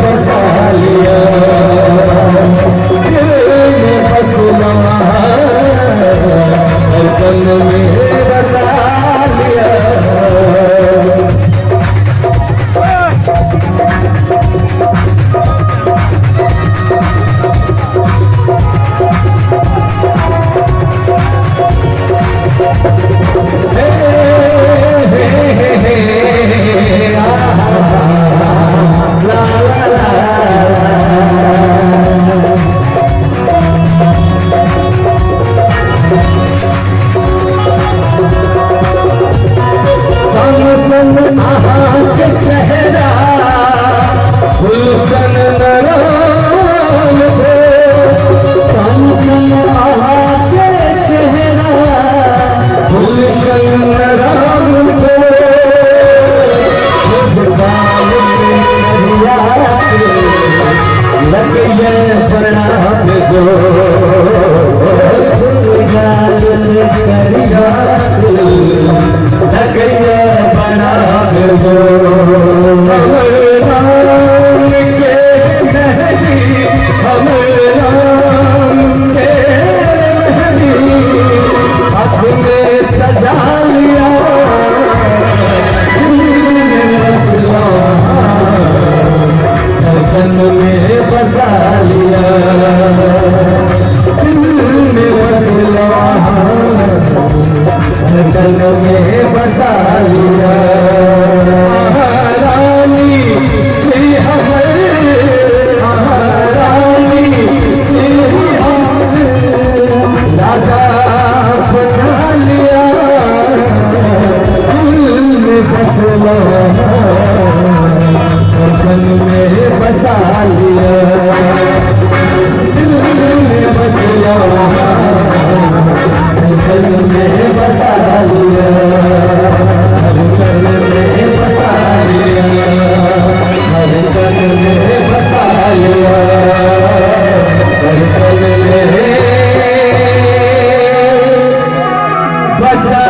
बसा लिया, दिल में बसना धड़कन में बसा लिया। चेहरा गुलशन नराम थे, के चेहरा गुलशन नराम थे, लगे प्रणाम दो लगे प्रणाम दो। राम के मेहदी हम राम के मेहदी अपने सजा लिया, धड़कन में बसा लिया, दिल में बसला धड़कन में बसा लिया। महारानी श्री हमारे महारानी श्री हमारे राजा बना लिया, दिल में बसला धड़कन में बसा लिया, दिल में बसला धड़कन में बसा लिया, धड़कन में बसा लिया, धड़कन में बसा लिया, धड़कन में बसा